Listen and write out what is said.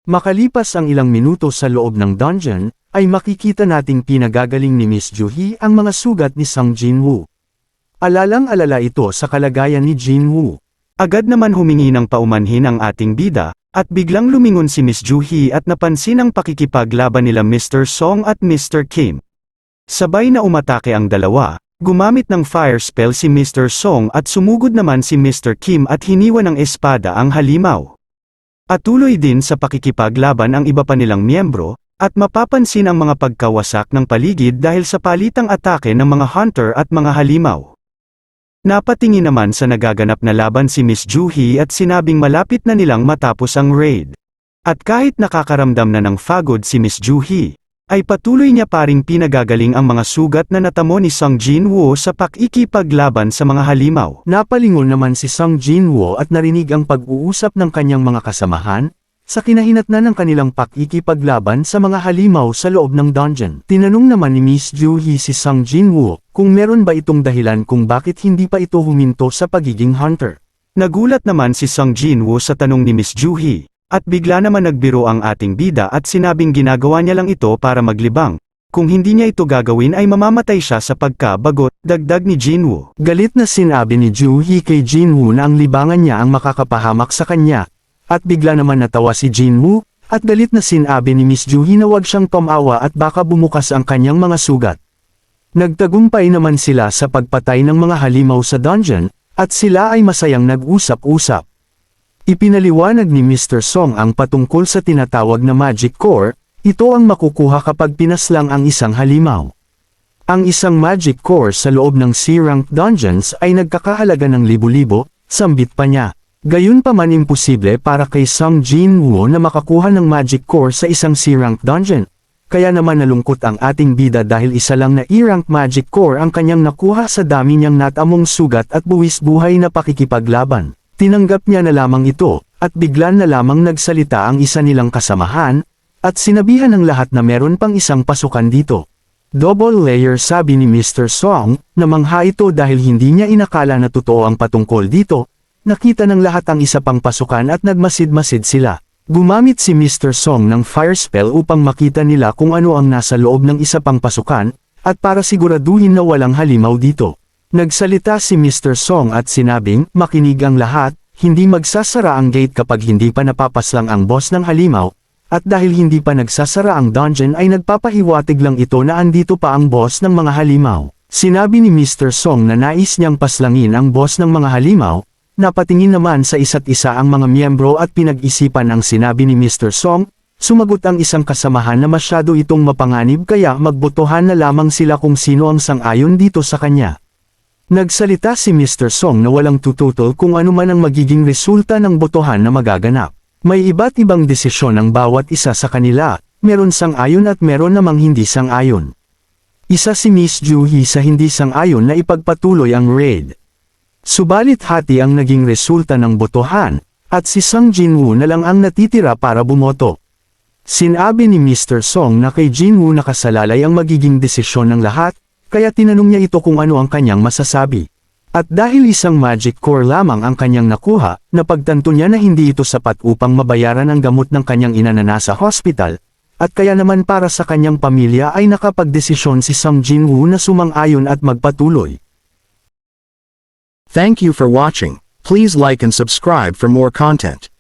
Makalipas ang ilang minuto sa loob ng dungeon, ay makikita nating pinagagaling ni Miss Juhee ang mga sugat ni Sung Jin-woo. Alalang-alala ito sa kalagayan ni Jin-woo. Agad naman humingi ng paumanhin ang ating bida, at biglang lumingon si Miss Juhee at napansin ang pakikipaglaban nila Mr. Song at Mr. Kim. Sabay na umatake ang dalawa, gumamit ng fire spell si Mr. Song at sumugod naman si Mr. Kim at hiniwa ng espada ang halimaw. At tuloy din sa pakikipaglaban ang iba pa nilang miyembro, at mapapansin ang mga pagkawasak ng paligid dahil sa palitang atake ng mga hunter at mga halimaw. Napatingin naman sa nagaganap na laban si Miss Juhee at sinabing malapit na nilang matapos ang raid. At kahit nakakaramdam na ng pagod si Miss Juhee, ay patuloy niya pa ring pinagagaling ang mga sugat na natamo ni Sung Jin-woo sa pakikipaglaban sa mga halimaw. Napalingon naman si Sung Jin-woo at narinig ang pag-uusap ng kanyang mga kasamahan, sa kinahinatnan ng kanilang pakikipaglaban sa mga halimaw sa loob ng dungeon. Tinanong naman ni Miss Juhee si Sung Jin-woo kung meron ba itong dahilan kung bakit hindi pa ito huminto sa pagiging hunter. Nagulat naman si Sung Jin-woo sa tanong ni Miss Juhee. At bigla naman nagbiro ang ating bida at sinabing ginagawa niya lang ito para maglibang. Kung hindi niya ito gagawin ay mamamatay siya sa pagkabagot, dagdag ni Jin-woo. Galit na sinabi ni Juhee kay Jin-woo na ang libangan niya ang makakapahamak sa kanya. At bigla naman natawa si Jin-woo, at galit na sinabi ni Miss Juhee na huwag siyang tumawa at baka bumukas ang kanyang mga sugat. Nagtagumpay naman sila sa pagpatay ng mga halimaw sa dungeon, at sila ay masayang nag-usap-usap. Ipinaliwanag ni Mr. Song ang patungkol sa tinatawag na magic core, ito ang makukuha kapag pinaslang ang isang halimaw. Ang isang magic core sa loob ng C-rank dungeons ay nagkakahalaga ng libo-libo, sambit pa niya. Gayunpaman imposible para kay Sung Jin-woo na makakuha ng magic core sa isang C-rank dungeon. Kaya naman nalungkot ang ating bida dahil isa lang na E-rank magic core ang kanyang nakuha sa dami niyang natamong sugat at buwis buhay na pakikipaglaban. Tinanggap niya na lamang ito, at biglan na lamang nagsalita ang isa nilang kasamahan, at sinabihan ng lahat na meron pang isang pasukan dito. Double layer sabi ni Mr. Song, namangha ito dahil hindi niya inakala na totoo ang patungkol dito. Nakita ng lahat ang isa pang pasukan at nagmasid-masid sila. Gumamit si Mr. Song ng fire spell upang makita nila kung ano ang nasa loob ng isa pang pasukan, at para siguraduhin na walang halimaw dito. Nagsalita si Mr. Song at sinabing, makinig ang lahat, hindi magsasara ang gate kapag hindi pa napapaslang ang boss ng halimaw, at dahil hindi pa nagsasara ang dungeon ay nagpapahiwatig lang ito na andito pa ang boss ng mga halimaw. Sinabi ni Mr. Song na nais niyang paslangin ang boss ng mga halimaw, napatingin naman sa isa't isa ang mga miyembro at pinag-isipan ang sinabi ni Mr. Song, sumagot ang isang kasamahan na masyado itong mapanganib kaya magbotohan na lamang sila kung sino ang sang-ayon dito sa kanya. Nagsalita si Mr. Song na walang tututol kung ano man ang magiging resulta ng botohan na magaganap. May iba't ibang desisyon ang bawat isa sa kanila, meron sang-ayon at meron namang hindi sang-ayon. Isa si Miss Juhee sa hindi sang-ayon na ipagpatuloy ang raid. Subalit hati ang naging resulta ng botohan, at si Sung Jin-woo na lang ang natitira para bumoto. Sinabi ni Mr. Song na kay Jin-woo nakasalalay ang magiging desisyon ng lahat, kaya tinanong niya ito kung ano ang kanyang masasabi. At dahil isang magic core lamang ang kanyang nakuha, napagtanto niya na hindi ito sapat upang mabayaran ang gamot ng kanyang ina na nasa hospital, at kaya naman para sa kanyang pamilya ay nakapagdesisyon si Sung Jin-woo na sumang-ayon at magpatuloy. Thank you for watching. Please like and subscribe for more content.